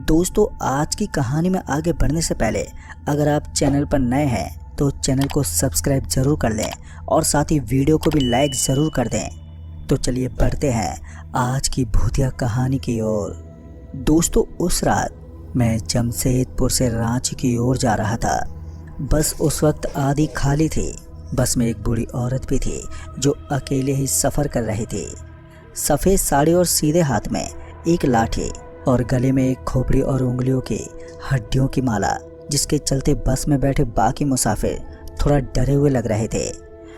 दोस्तों, आज की कहानी में आगे बढ़ने से पहले अगर आप चैनल पर नए हैं तो चैनल को सब्सक्राइब जरूर कर लें और साथ ही वीडियो को भी लाइक ज़रूर कर दें। तो चलिए बढ़ते हैं आज की भूतिया कहानी की ओर। दोस्तों, उस रात मैं जमशेदपुर से रांची की ओर जा रहा था। बस उस वक्त आधी खाली थी। बस में एक बूढ़ी औरत भी थी जो अकेले ही सफ़र कर रही थी। सफ़ेद साड़ी और सीधे हाथ में एक लाठी और गले में एक खोपड़ी और उंगलियों की हड्डियों की माला, जिसके चलते बस में बैठे बाकी मुसाफिर थोड़ा डरे हुए लग रहे थे।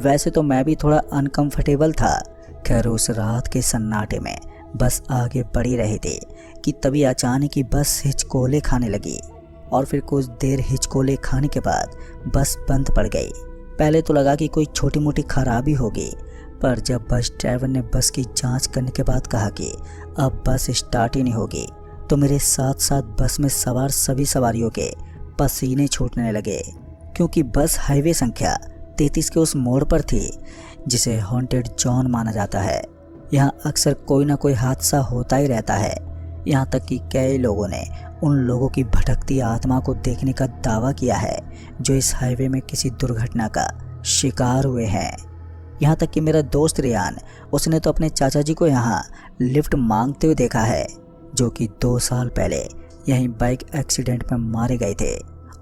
वैसे तो मैं भी थोड़ा अनकंफर्टेबल था। खैर, उस रात के सन्नाटे में बस आगे बढ़ी रही थी कि तभी अचानक ही बस हिचकोले खाने लगी और फिर कुछ देर हिचकोले खाने के बाद बस बंद पड़ गई। पहले तो लगा कि कोई छोटी मोटी खराबी होगी, पर जब बस ड्राइवर ने बस की जांच करने के बाद कहा कि अब बस स्टार्ट ही नहीं होगी, तो मेरे साथ साथ बस में सवार सभी सवारियों के पसीने छूटने लगे, क्योंकि बस हाईवे संख्या 33 के उस मोड़ पर थी जिसे हॉन्टेड जोन माना जाता है। यहाँ अक्सर कोई ना कोई हादसा होता ही रहता है। यहाँ तक कि कई लोगों ने उन लोगों की भटकती आत्मा को देखने का दावा किया है जो इस हाईवे में किसी दुर्घटना का शिकार हुए हैं। यहाँ तक कि मेरा दोस्त रियान, उसने तो अपने चाचा जी को यहाँ लिफ्ट मांगते हुए देखा है, जो कि 2 साल पहले यहीं बाइक एक्सीडेंट में मारे गए थे।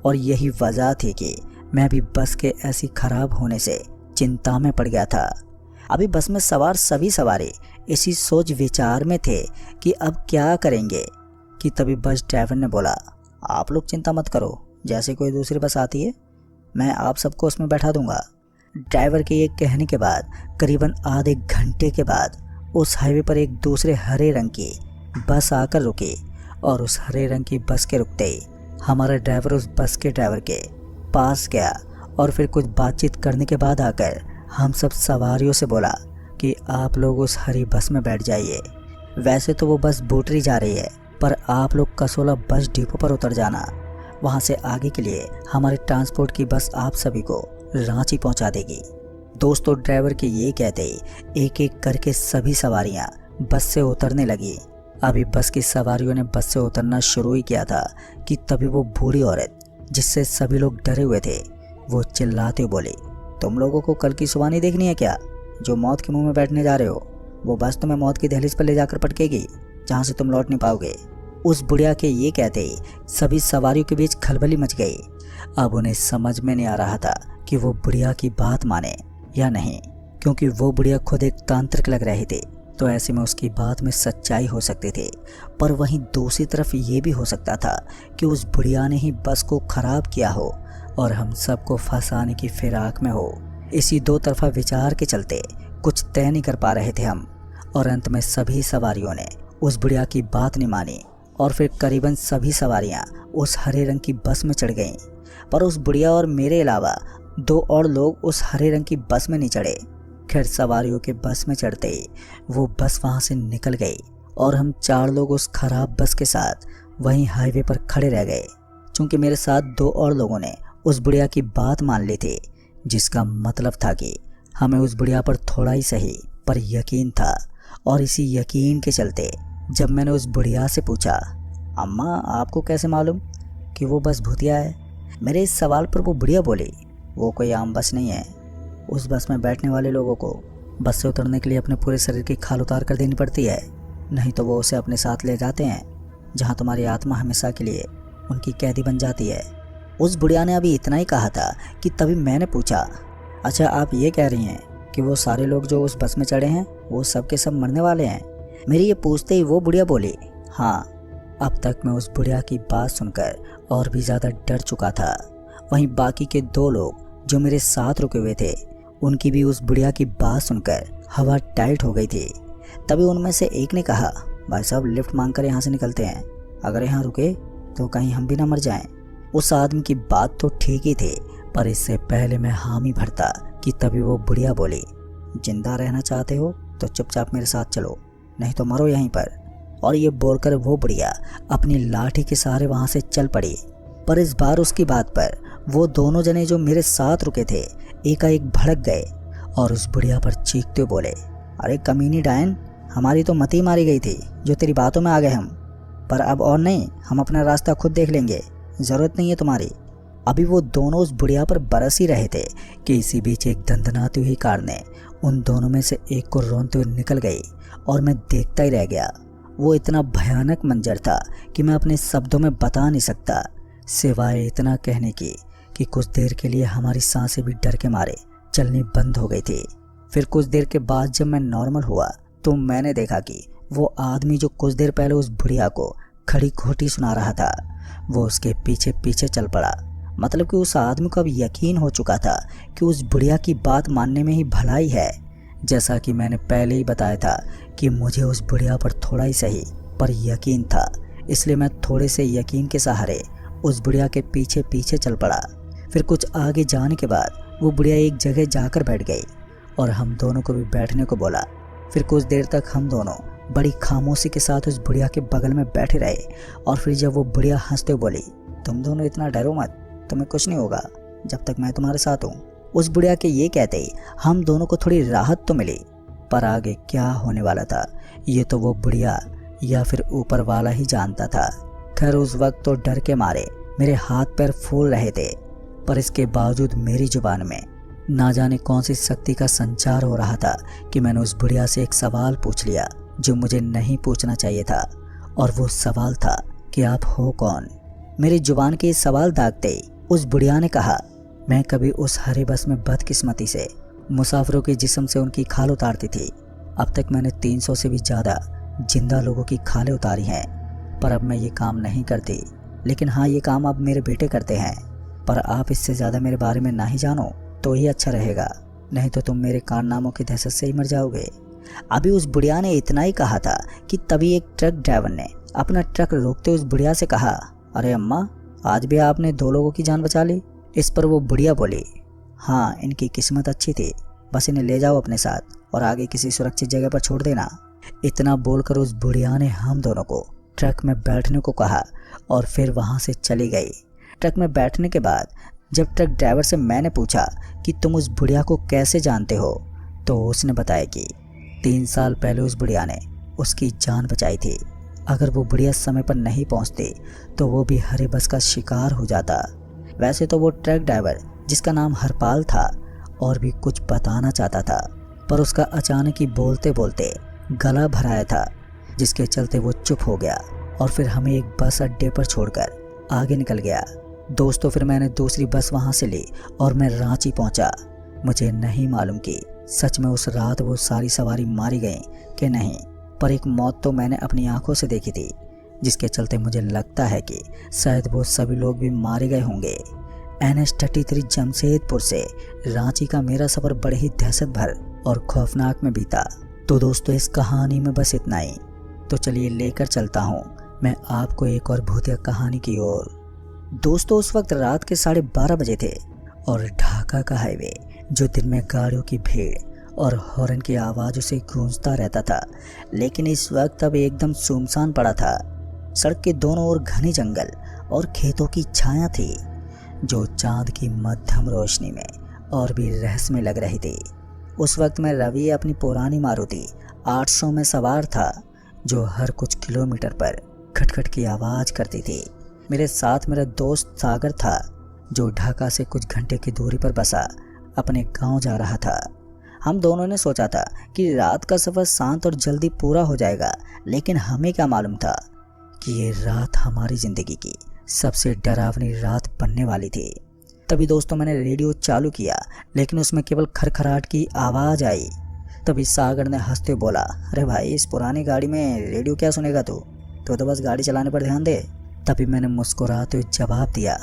और यही वजह थी कि मैं भी बस के ऐसी खराब होने से चिंता में पड़ गया था। अभी बस में सवार सभी सवारी इसी सोच विचार में थे कि अब क्या करेंगे कि तभी बस ड्राइवर ने बोला, आप लोग चिंता मत करो, जैसे कोई दूसरी बस आती है मैं आप सबको उसमें बैठा दूंगा। ड्राइवर के ये कहने के बाद करीबन आधे घंटे के बाद उस हाईवे पर एक दूसरे हरे रंग की बस आकर रुकी और उस हरे रंग की बस के रुकते ही हमारा ड्राइवर उस बस के ड्राइवर के पास गया और फिर कुछ बातचीत करने के बाद आकर हम सब सवारियों से बोला कि आप लोग उस हरी बस में बैठ जाइए। वैसे तो वो बस बूटरी जा रही है, पर आप लोग कसोला बस डिपो पर उतर जाना। वहाँ से आगे के लिए हमारे ट्रांसपोर्ट की बस आप सभी को रांची पहुँचा देगी। दोस्तों, ड्राइवर के ये कहते ही एक एक करके सभी सवारियाँ बस से उतरने लगी। अभी बस की सवारियों ने बस से उतरना शुरू ही किया था कि तभी वो बूढ़ी औरत, जिससे सभी लोग डरे हुए थे, वो चिल्लाते हुए बोली, तुम लोगों को कल की सुबह नहीं देखनी है क्या? जो मौत के मुंह में बैठने जा रहे हो, वो बस तुम्हें मौत की दहलीज पर ले जाकर पटकेगी, जहाँ से तुम लौट नहीं पाओगे। उस बुढ़िया के ये कहते ही सभी सवारियों के बीच खलबली मच गई। अब उन्हें समझ में नहीं आ रहा था कि वो बुढ़िया की बात माने या नहीं, क्योंकि वो बुढ़िया खुद एक तांत्रिक लग रही थी, तो ऐसे में उसकी बात में सच्चाई हो सकती थी। पर वहीं दूसरी तरफ ये भी हो सकता था कि उस बुढ़िया ने ही बस को खराब किया हो और हम सबको फंसाने की फिराक में हो। इसी दो तरफा विचार के चलते कुछ तय नहीं कर पा रहे थे हम, और अंत में सभी सवारियों ने उस बुढ़िया की बात नहीं मानी और फिर करीबन सभी सवारियां उस हरे रंग की बस में चढ़ गईं। पर उस बुढ़िया और मेरे अलावा 2 और लोग उस हरे रंग की बस में नहीं चढ़े। खैर, सवारियों के बस में चढ़ते ही वो बस वहाँ से निकल गई और हम 4 लोग उस खराब बस के साथ वहीं हाईवे पर खड़े रह गए। चूँकि मेरे साथ 2 और लोगों ने उस बुढ़िया की बात मान ली थी, जिसका मतलब था कि हमें उस बुढ़िया पर थोड़ा ही सही पर यकीन था। और इसी यकीन के चलते जब मैंने उस बुढ़िया से पूछा, अम्मा आपको कैसे मालूम कि वो बस भूतिया है? मेरे इस सवाल पर वो बुढ़िया बोली, वो कोई आम बस नहीं है। उस बस में बैठने वाले लोगों को बस से उतरने के लिए अपने पूरे शरीर की खाल उतार कर देनी पड़ती है, नहीं तो वो उसे अपने साथ ले जाते हैं, जहाँ तुम्हारी आत्मा हमेशा के लिए उनकी कैदी बन जाती है। उस बुढ़िया ने अभी इतना ही कहा था कि तभी मैंने पूछा, अच्छा आप ये कह रही हैं कि वो सारे लोग जो उस बस में चढ़े हैं वो सब के सब मरने वाले हैं? मेरी ये पूछते ही वो बुढ़िया बोली, हाँ। अब तक मैं उस बुढ़िया की बात सुनकर और भी ज़्यादा डर चुका था। वहीं बाकी के 2 लोग जो मेरे साथ रुके हुए थे, उनकी भी उस बुढ़िया की बात सुनकर हवा टाइट हो गई थी। तभी उनमें से एक ने कहा, भाई साहब लिफ्ट मांगकर यहाँ से निकलते हैं, अगर यहाँ रुके तो कहीं हम भी ना मर जाएं। उस आदमी की बात तो ठीक ही थी, पर इससे पहले मैं हामी भरता कि तभी वो बुढ़िया बोली, जिंदा रहना चाहते हो तो चुपचाप मेरे साथ चलो, नहीं तो मरो यहीं पर। और ये बोलकर वो बुढ़िया अपनी लाठी के सहारे वहाँ से चल पड़ी। पर इस बार उसकी बात पर वो दोनों जने जो मेरे साथ रुके थे एकाएक भड़क गए और उस बुढ़िया पर चीखते हुए बोले, अरे कमीनी डायन, हमारी तो मती मारी गई थी जो तेरी बातों में आ गए हम। पर अब और नहीं, हम अपना रास्ता खुद देख लेंगे, ज़रूरत नहीं है तुम्हारी। अभी वो दोनों उस बुढ़िया पर बरस ही रहे थे कि इसी बीच एक दंदनाती हुई कार ने उन दोनों में से एक को रोनते हुए निकल गई और मैं देखता ही रह गया। वो इतना भयानक मंजर था कि मैं अपने शब्दों में बता नहीं सकता, सिवाय इतना कहने की कि कुछ देर के लिए हमारी सांसें भी डर के मारे चलनी बंद हो गई थी। फिर कुछ देर के बाद जब मैं नॉर्मल हुआ तो मैंने देखा कि वो आदमी जो कुछ देर पहले उस बुढ़िया को खड़ी खोटी सुना रहा था, वो उसके पीछे पीछे चल पड़ा। मतलब कि उस आदमी को अब यकीन हो चुका था कि उस बुढ़िया की बात मानने में ही भलाई है। जैसा कि मैंने पहले ही बताया था कि मुझे उस बुढ़िया पर थोड़ा ही सही पर यकीन था, इसलिए मैं थोड़े से यकीन के सहारे उस बुढ़िया के पीछे पीछे चल पड़ा। फिर कुछ आगे जाने के बाद वो बुढ़िया एक जगह जाकर बैठ गई और हम दोनों को भी बैठने को बोला। फिर कुछ देर तक हम दोनों बड़ी खामोशी के साथ उस बुढ़िया के बगल में बैठे रहे और फिर जब वो बुढ़िया हंसते हुए बोली, तुम दोनों इतना डरो मत, तुम्हें कुछ नहीं होगा जब तक मैं तुम्हारे साथ हूँ। उस बुढ़िया के ये कहते ही हम दोनों को थोड़ी राहत तो मिली, पर आगे क्या होने वाला था ये तो वो बुढ़िया या फिर ऊपर वाला ही जानता था। खैर उस वक्त तो डर के मारे मेरे हाथ पैर फूल रहे थे, पर इसके बावजूद मेरी जुबान में ना जाने कौन सी शक्ति का संचार हो रहा था कि मैंने उस बुढ़िया से एक सवाल पूछ लिया जो मुझे नहीं पूछना चाहिए था। और वो सवाल था कि आप हो कौन। मेरी जुबान के इस सवाल दागते ही उस बुढ़िया ने कहा, मैं कभी उस हरे बस में बदकिस्मती से मुसाफिरों के जिस्म से उनकी खाल उतारती थी। अब तक मैंने 300 से भी ज़्यादा जिंदा लोगों की खालें उतारी हैं, पर अब मैं ये काम नहीं करती। लेकिन हाँ, ये काम अब मेरे बेटे करते हैं, पर आप इससे ज़्यादा मेरे बारे में ना ही जानो तो ही अच्छा रहेगा, नहीं तो तुम मेरे कारनामों की दहशत से ही मर जाओगे। अभी उस बुढ़िया ने इतना ही कहा था कि तभी एक ट्रक ड्राइवर ने अपना ट्रक रोकते उस बुढ़िया से कहा, अरे अम्मा, आज भी आपने 2 लोगों की जान बचा ली। इस पर वो बुढ़िया बोली, हाँ, इनकी किस्मत अच्छी थी, बस इन्हें ले जाओ अपने साथ और आगे किसी सुरक्षित जगह पर छोड़ देना। इतना बोलकर उस बुढ़िया ने हम दोनों को ट्रक में बैठने को कहा और फिर वहाँ से चली गई। ट्रक में बैठने के बाद जब ट्रक ड्राइवर से मैंने पूछा कि तुम उस बुढ़िया को कैसे जानते हो, तो उसने बताया कि 3 साल पहले उस बुढ़िया ने उसकी जान बचाई थी। अगर वो बुढ़िया समय पर नहीं पहुंचती तो वो भी हरे बस का शिकार हो जाता। वैसे तो वो ट्रक ड्राइवर, जिसका नाम हरपाल था, और भी कुछ बताना चाहता था, पर उसका अचानक ही बोलते बोलते गला भराया था, जिसके चलते वो चुप हो गया और फिर हमें एक बस अड्डे पर छोड़कर आगे निकल गया। दोस्तों, फिर मैंने दूसरी बस वहाँ से ली और मैं रांची पहुँचा। मुझे नहीं मालूम कि सच में उस रात वो सारी सवारी मारी गई कि नहीं, पर एक मौत तो मैंने अपनी आंखों से देखी थी, जिसके चलते मुझे लगता है कि शायद वो सभी लोग भी मारे गए होंगे। NH-33 जमशेदपुर से रांची का मेरा सफ़र बड़े ही दहशत भर और खौफनाक में बीता। तो दोस्तों, इस कहानी में बस इतना ही। तो चलिए लेकर चलता हूँ मैं आपको एक और भूतिया कहानी की ओर। दोस्तों, उस वक्त रात के 12:30 बजे थे और ढाका का हाईवे, जो दिन में गाड़ियों की भीड़ और हॉर्न की आवाज़ों से गूंजता रहता था, लेकिन इस वक्त अब एकदम सुनसान पड़ा था। सड़क के दोनों ओर घने जंगल और खेतों की छाया थी, जो चांद की मध्यम रोशनी में और भी रहस्यमय लग रही थी। उस वक्त मैं रवि अपनी पुरानी मारुति 800 में सवार था, जो हर कुछ किलोमीटर पर खटखट की आवाज़ करती थी। मेरे साथ मेरा दोस्त सागर था, जो ढाका से कुछ घंटे की दूरी पर बसा अपने गांव जा रहा था। हम दोनों ने सोचा था कि रात का सफ़र शांत और जल्दी पूरा हो जाएगा, लेकिन हमें क्या मालूम था कि ये रात हमारी ज़िंदगी की सबसे डरावनी रात बनने वाली थी। तभी दोस्तों मैंने रेडियो चालू किया, लेकिन उसमें केवल खरखराहट की आवाज़ आई। तभी सागर ने हंसते हुए बोला, अरे भाई, इस पुरानी गाड़ी में रेडियो क्या सुनेगा तू, तो बस गाड़ी चलाने पर ध्यान दे। तभी मैंने मुस्कुराते हुए जवाब दिया,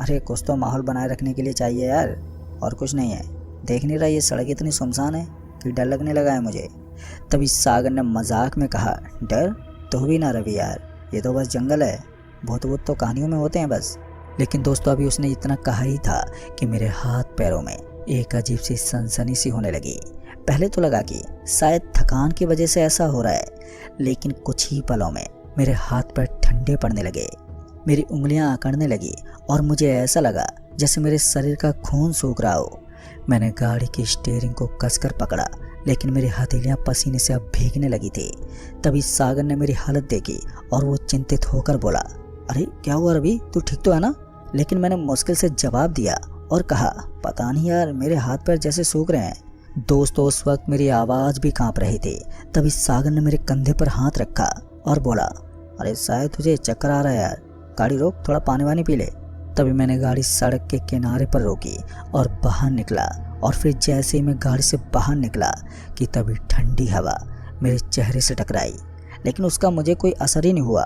अरे कुछ तो माहौल बनाए रखने के लिए चाहिए यार, और कुछ नहीं है। देख नहीं रहा ये सड़क इतनी सुनसान है कि डर लगने लगा है मुझे। तभी सागर ने मजाक में कहा, डर तो भी ना रवि यार, ये तो बस जंगल है, भूत तो कहानियों में होते हैं बस। लेकिन दोस्तों, अभी उसने इतना कहा ही था कि मेरे हाथ पैरों में एक अजीब सी सनसनी सी होने लगी। पहले तो लगा कि शायद थकान की वजह से ऐसा हो रहा है, लेकिन कुछ ही पलों में मेरे हाथ पैर ठंडे पड़ने लगे, मेरी उंगलियां अकड़ने लगी और मुझे ऐसा लगा जैसे मेरे शरीर का खून सूख रहा हो। मैंने गाड़ी की स्टीयरिंग को कसकर पकड़ा, लेकिन मेरी हथेलियां पसीने से अब भीगने लगी थी। तभी सागर ने मेरी हालत देखी और वो चिंतित होकर बोला, अरे क्या हुआ रवि, तू ठीक तो है ना? लेकिन मैंने मुश्किल से जवाब दिया और कहा, पता नहीं यार, मेरे हाथ पैर जैसे सूख रहे हैं। दोस्तों, उस वक्त मेरी आवाज़ भी कांप रही थी। तभी सागर ने मेरे कंधे पर हाथ रखा और बोला, अरे शायद तुझे चक्कर आ रहा है यार, गाड़ी रोक, थोड़ा पानी वानी पी ले। तभी मैंने गाड़ी सड़क के किनारे पर रोकी और बाहर निकला। और फिर जैसे ही मैं गाड़ी से बाहर निकला कि तभी ठंडी हवा मेरे चेहरे से टकराई, लेकिन उसका मुझे कोई असर ही नहीं हुआ।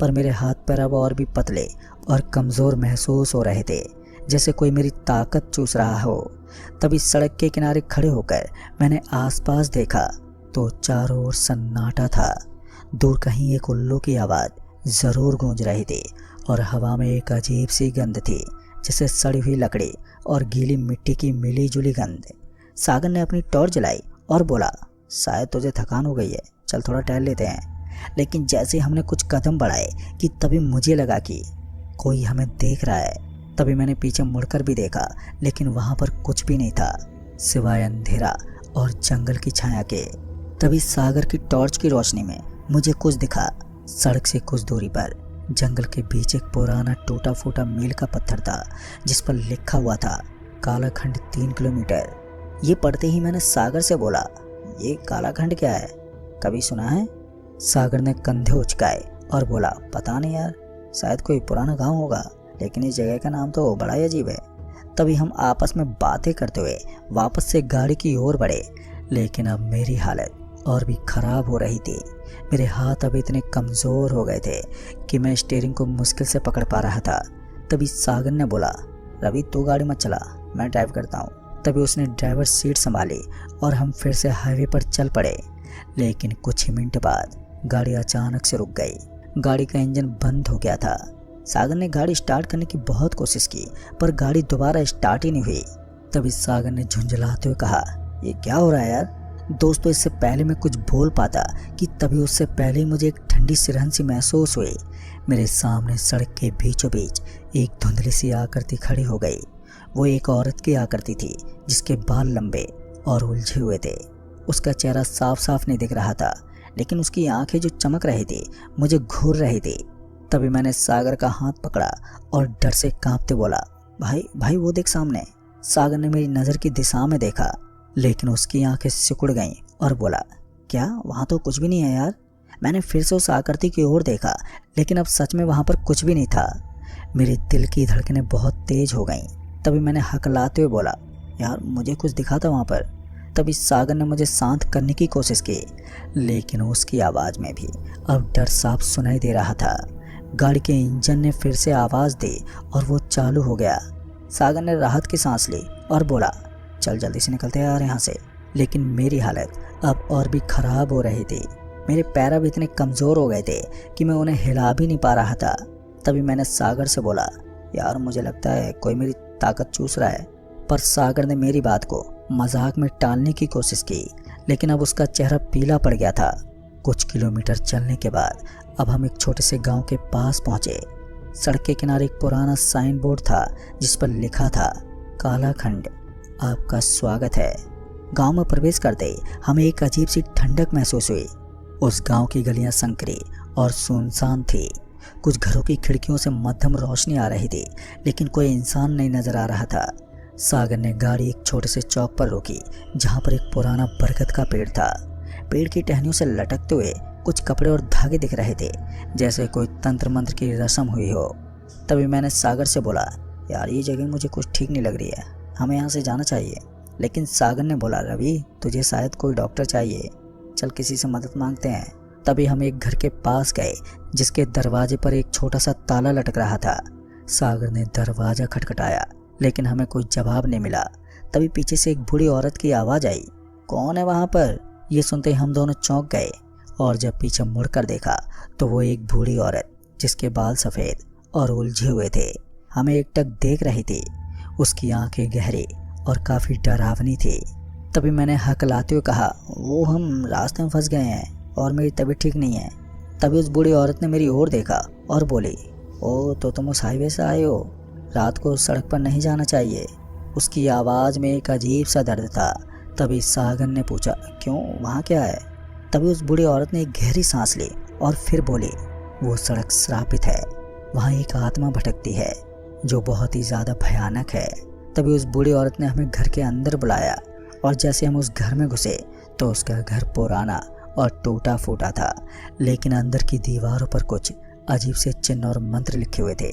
पर मेरे हाथ पैर अब और भी पतले और कमज़ोर महसूस हो रहे थे, जैसे कोई मेरी ताकत चूस रहा हो। तभी सड़क के किनारे खड़े होकर मैंने आसपास देखा तो चारों ओर सन्नाटा था। दूर कहीं एक उल्लू की आवाज़ ज़रूर गूंज रही थी और हवा में एक अजीब सी गंध थी, जैसे सड़ी हुई लकड़ी और गीली मिट्टी की मिली जुली गंध। सागर ने अपनी टॉर्च जलाई और बोला, शायद तुझे थकान हो गई है, चल थोड़ा टहल लेते हैं। लेकिन जैसे हमने कुछ कदम बढ़ाए कि तभी मुझे लगा कि कोई हमें देख रहा है। तभी मैंने पीछे मुड़कर भी देखा, लेकिन वहाँ पर कुछ भी नहीं था सिवाय अंधेरा और जंगल की छाया के। तभी सागर की टॉर्च की रोशनी में मुझे कुछ दिखा। सड़क से कुछ दूरी पर जंगल के बीच एक पुराना टूटा फूटा मील का पत्थर था, जिस पर लिखा हुआ था, कालाखंड 3 किलोमीटर। ये पढ़ते ही मैंने सागर से बोला, ये कालाखंड क्या है, कभी सुना है? सागर ने कंधे उचकाए और बोला, पता नहीं यार, शायद कोई पुराना गांव होगा, लेकिन इस जगह का नाम तो बड़ा ही अजीब है। तभी हम आपस में बातें करते हुए वापस से गाड़ी की ओर बढ़े, लेकिन अब मेरी हालत और भी खराब हो रही थी। मेरे हाथ अब इतने कमज़ोर हो गए थे कि मैं स्टीयरिंग को मुश्किल से पकड़ पा रहा था। तभी सागर ने बोला, रवि तू गाड़ी मत चला, मैं ड्राइव करता हूँ। तभी उसने ड्राइवर सीट संभाली और हम फिर से हाईवे पर चल पड़े। लेकिन कुछ ही मिनट बाद गाड़ी अचानक से रुक गई। गाड़ी का इंजन बंद हो गया था। सागर ने गाड़ी स्टार्ट करने की बहुत कोशिश की, पर गाड़ी दोबारा स्टार्ट ही नहीं हुई। तभी सागर ने झुंझलाते हुए कहा, ये क्या हो रहा है यार? दोस्तों, इससे पहले मैं कुछ बोल पाता कि तभी उससे पहले ही मुझे एक ठंडी सिरहन सी महसूस हुई। मेरे सामने सड़क के बीचों बीच एक धुंधली सी आकृति खड़ी हो गई। वो एक औरत की आकृति थी, जिसके बाल लंबे और उलझे हुए थे। उसका चेहरा साफ साफ नहीं दिख रहा था, लेकिन उसकी आंखें जो चमक रही थी मुझे घूर रही थी। तभी मैंने सागर का हाथ पकड़ा और डर से कांपते बोला, भाई भाई वो देख सामने। सागर ने मेरी नज़र की दिशा में देखा, लेकिन उसकी आंखें सिकुड़ गईं और बोला, क्या वहाँ तो कुछ भी नहीं है यार। मैंने फिर से उस आकृति की ओर देखा, लेकिन अब सच में वहाँ पर कुछ भी नहीं था। मेरे दिल की धड़कनें बहुत तेज हो गईं। तभी मैंने हकलाते हुए बोला, यार मुझे कुछ दिखा था वहाँ पर। तभी सागर ने मुझे शांत करने की कोशिश की, लेकिन उसकी आवाज़ में भी अब डर साफ सुनाई दे रहा था। गाड़ी के इंजन ने फिर से आवाज़ दी और वो चालू हो गया। सागर ने राहत की सांस ली और बोला, चल जल्दी से निकलते हैं यार यहाँ से। लेकिन मेरी हालत अब और भी ख़राब हो रही थी। मेरे पैर अब इतने कमज़ोर हो गए थे कि मैं उन्हें हिला भी नहीं पा रहा था। तभी मैंने सागर से बोला, यार मुझे लगता है कोई मेरी ताकत चूस रहा है। पर सागर ने मेरी बात को मजाक में टालने की कोशिश की, लेकिन अब उसका चेहरा पीला पड़ गया था। कुछ किलोमीटर चलने के बाद अब हम एक छोटे से गांव के पास पहुंचे। सड़क के किनारे एक पुराना साइन बोर्ड था, जिस पर लिखा था, कालाखंड आपका स्वागत है। गांव में प्रवेश करते ही हमें एक अजीब सी ठंडक महसूस हुई। उस गांव की गलियां संकरी और सुनसान थी। कुछ घरों की खिड़कियों से मध्यम रोशनी आ रही थी, लेकिन कोई इंसान नहीं नजर आ रहा था। सागर ने गाड़ी एक छोटे से चौक पर रोकी, जहां पर एक पुराना बरगद का पेड़ था। पेड़ की टहनियों से लटकते हुए कुछ कपड़े और धागे दिख रहे थे, जैसे कोई तंत्र मंत्र की रस्म हुई हो। तभी मैंने सागर से बोला, यार ये जगह मुझे कुछ ठीक नहीं लग रही है, हमें यहाँ से जाना चाहिए। लेकिन सागर ने बोला, रवि तुझे शायद कोई डॉक्टर चाहिए, चल किसी से मदद मांगते हैं। तभी हम एक घर के पास गए, जिसके दरवाजे पर एक छोटा सा ताला लटक रहा था। सागर ने दरवाज़ा खटखटाया, लेकिन हमें कोई जवाब नहीं मिला। तभी पीछे से एक बूढ़ी औरत की आवाज़ आई, कौन है वहाँ पर? ये सुनते ही हम दोनों चौंक गए, और जब पीछे मुड़कर देखा तो वो एक बूढ़ी औरत, जिसके बाल सफ़ेद और उलझे हुए थे, हमें एकटक देख रही थी। उसकी आंखें गहरी और काफ़ी डरावनी थी। तभी मैंने हकलाते हुए कहा, वो हम रास्ते में फंस गए हैं और मेरी तबीयत ठीक नहीं है। तभी उस बूढ़ी औरत ने मेरी ओर देखा और बोली, ओ तो तुम उस हाईवे से आए हो, रात को सड़क पर नहीं जाना चाहिए। उसकी आवाज़ में एक अजीब सा दर्द था। तभी सागर ने पूछा, क्यों, वहाँ क्या है? तभी उस बूढ़ी औरत ने एक गहरी सांस ली और फिर बोली, वो सड़क श्रापित है, वहाँ एक आत्मा भटकती है जो बहुत ही ज़्यादा भयानक है। तभी उस बूढ़ी औरत ने हमें घर के अंदर बुलाया और जैसे हम उस घर में घुसे तो उसका घर पुराना और टूटा फूटा था, लेकिन अंदर की दीवारों पर कुछ अजीब से चिन्ह और मंत्र लिखे हुए थे।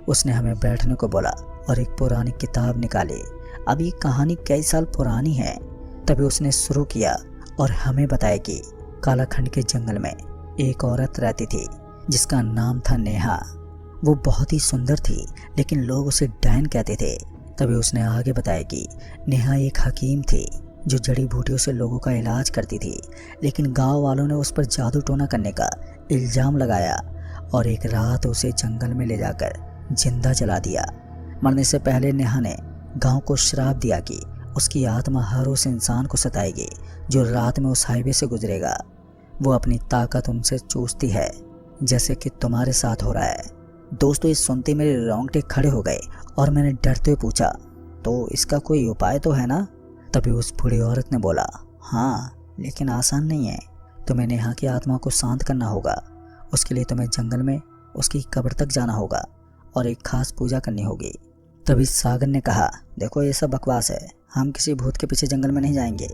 उसने हमें बैठने को बोला और एक पुरानी किताब निकाली। अब ये कहानी कई साल पुरानी है। तभी उसने शुरू किया और हमें बताया कि कालाखंड के जंगल में एक औरत रहती थी जिसका नाम था नेहा। वो बहुत ही सुंदर थी, लेकिन लोग उसे डायन कहते थे। तभी उसने आगे बताया कि नेहा एक हकीम थी जो जड़ी बूटियों से लोगों का इलाज करती थी, लेकिन गांव वालों ने उस पर जादू टोना करने का इल्ज़ाम लगाया और एक रात उसे जंगल में ले जाकर जिंदा जला दिया। मरने से पहले नेहा ने गांव को श्राप दिया कि उसकी आत्मा हर उस इंसान को सताएगी जो रात में उस हाईवे से गुजरेगा। वो अपनी ताकत उनसे चूसती है, जैसे कि तुम्हारे साथ हो रहा है। दोस्तों, ये सुनते मेरे रोंगटे खड़े हो गए और मैंने डरते हुए पूछा, तो इसका कोई उपाय तो है ना? तभी उस बूढ़ी औरत ने बोला, हाँ, लेकिन आसान नहीं है। तुम्हें नेहा की आत्मा को शांत करना होगा। उसके लिए तुम्हें जंगल में उसकी कब्र तक जाना होगा और एक खास पूजा करनी होगी। तभी सागर ने कहा, देखो ये सब बकवास है, हम किसी भूत के पीछे जंगल में नहीं जाएंगे।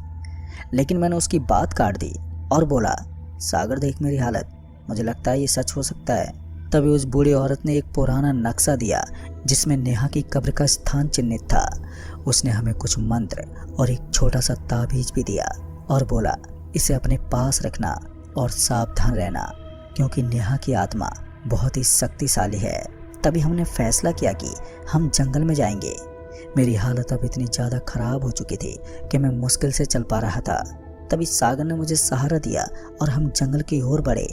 लेकिन मैंने उसकी बात काट दी और बोला, सागर देख मेरी हालत, मुझे लगता है ये सच हो सकता है। तभी उस बूढ़ी औरत ने एक पुराना नक्शा दिया जिसमें नेहा की कब्र का स्थान चिन्हित था। उसने हमें कुछ मंत्र और एक छोटा सा ताबीज भी दिया और बोला, इसे अपने पास रखना और सावधान रहना, क्योंकि नेहा की आत्मा बहुत ही शक्तिशाली है। तभी हमने फैसला किया कि हम जंगल में जाएंगे। मेरी हालत अब इतनी ज़्यादा खराब हो चुकी थी कि मैं मुश्किल से चल पा रहा था। तभी सागर ने मुझे सहारा दिया और हम जंगल की ओर बढ़े।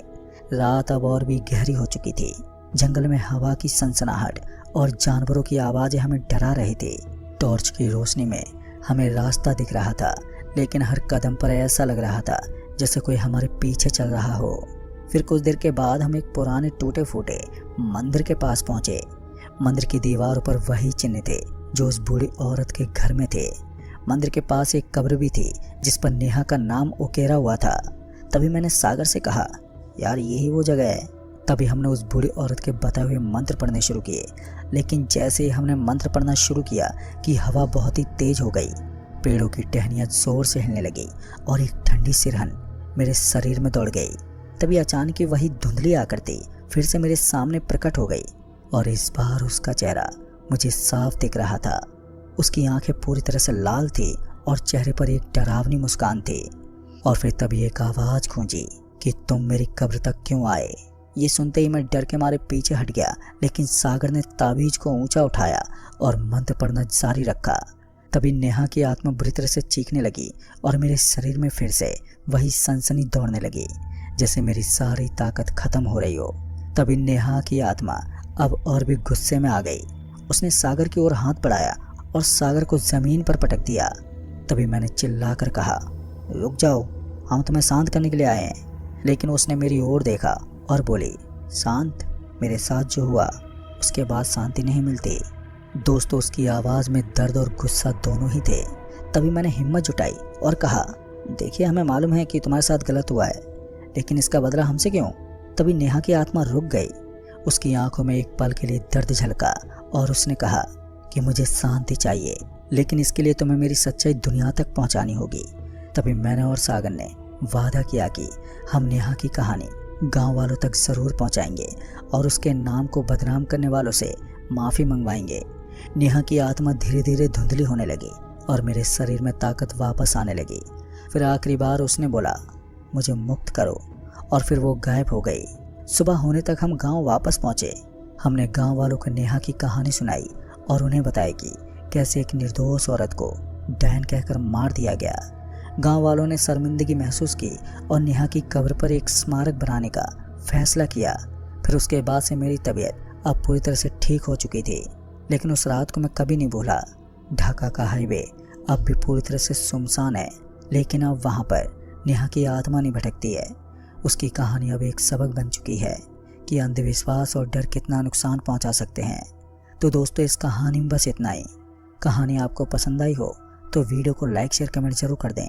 रात अब और भी गहरी हो चुकी थी। जंगल में हवा की सनसनाहट और जानवरों की आवाज़ें हमें डरा रही थी। टॉर्च की रोशनी में हमें रास्ता दिख रहा था, लेकिन हर कदम पर ऐसा लग रहा था जैसे कोई हमारे पीछे चल रहा हो। फिर कुछ देर के बाद हम एक पुराने टूटे फूटे मंदिर के पास पहुंचे। मंदिर की दीवारों पर वही चिन्ह थे जो उस बूढ़ी औरत के घर में थे। मंदिर के पास एक कब्र भी थी जिस पर नेहा का नाम उकेरा हुआ था। तभी मैंने सागर से कहा, यार यही वो जगह है। तभी हमने उस बूढ़ी औरत के बताए हुए मंत्र पढ़ने शुरू किए, लेकिन जैसे ही हमने मंत्र पढ़ना शुरू किया कि हवा बहुत ही तेज हो गई, पेड़ों की टहनियाँ जोर से हिलने लगी और एक ठंडी सिरहन मेरे शरीर में दौड़ गई। तभी अचानक ही वही धुंधली आकृति फिर से मेरे सामने प्रकट हो गई और इस बार उसका चेहरा मुझे साफ दिख रहा था। उसकी आंखें पूरी तरह से लाल थी और चेहरे पर एक डरावनी मुस्कान थी। और फिर तभी एक आवाज़ गूंजी कि तुम मेरी कब्र तक क्यों आए। ये सुनते ही मैं डर के मारे पीछे हट गया, लेकिन सागर ने ताबीज को ऊंचा उठाया और मंत्र पढ़ना जारी रखा। तभी नेहा की आत्मा बुरी तरह से चीखने लगी और मेरे शरीर में फिर से वही सनसनी दौड़ने लगी, जैसे मेरी सारी ताकत खत्म हो रही हो। तभी नेहा की आत्मा अब और भी गुस्से में आ गई। उसने सागर की ओर हाथ बढ़ाया और सागर को जमीन पर पटक दिया। तभी मैंने चिल्लाकर कहा, रुक जाओ, हम तुम्हें शांत करने के लिए आए हैं। लेकिन उसने मेरी ओर देखा और बोली, शांत? मेरे साथ जो हुआ उसके बाद शांति नहीं मिलती। दोस्तों, उसकी आवाज़ में दर्द और गुस्सा दोनों ही थे। तभी मैंने हिम्मत जुटाई और कहा, देखिए, हमें मालूम है कि तुम्हारे साथ गलत हुआ है, लेकिन इसका बदला हमसे क्यों? तभी नेहा की आत्मा रुक गई। उसकी आंखों में एक पल के लिए दर्द झलका और उसने कहा कि मुझे शांति चाहिए, लेकिन इसके लिए तुम्हें मेरी सच्चाई दुनिया तक पहुंचानी होगी। तभी मैंने और सागर ने वादा किया कि हम नेहा की कहानी गांव वालों तक ज़रूर पहुंचाएंगे और उसके नाम को बदनाम करने वालों से माफ़ी मंगवाएंगे। नेहा की आत्मा धीरे धीरे धुंधली होने लगी और मेरे शरीर में ताकत वापस आने लगी। फिर आखिरी बार उसने बोला, मुझे मुक्त करो, और फिर वो गायब हो गई। सुबह होने तक हम गांव वापस पहुंचे। हमने गांव वालों को नेहा की कहानी सुनाई और उन्हें बताया कि कैसे एक निर्दोष औरत को डायन कहकर मार दिया गया। गांव वालों ने शर्मिंदगी महसूस की और नेहा की कब्र पर एक स्मारक बनाने का फैसला किया। फिर उसके बाद से मेरी तबीयत अब पूरी तरह से ठीक हो चुकी थी, लेकिन उस रात को मैं कभी नहीं भूला। ढाका का हाईवे अब भी पूरी तरह से सुनसान है, लेकिन अब वहाँ पर नेहा की आत्मा नहीं भटकती है। उसकी कहानी अब एक सबक बन चुकी है कि अंधविश्वास और डर कितना नुकसान पहुंचा सकते हैं। तो दोस्तों, इस कहानी में बस इतना ही। कहानी आपको पसंद आई हो तो वीडियो को लाइक शेयर कमेंट जरूर कर दें।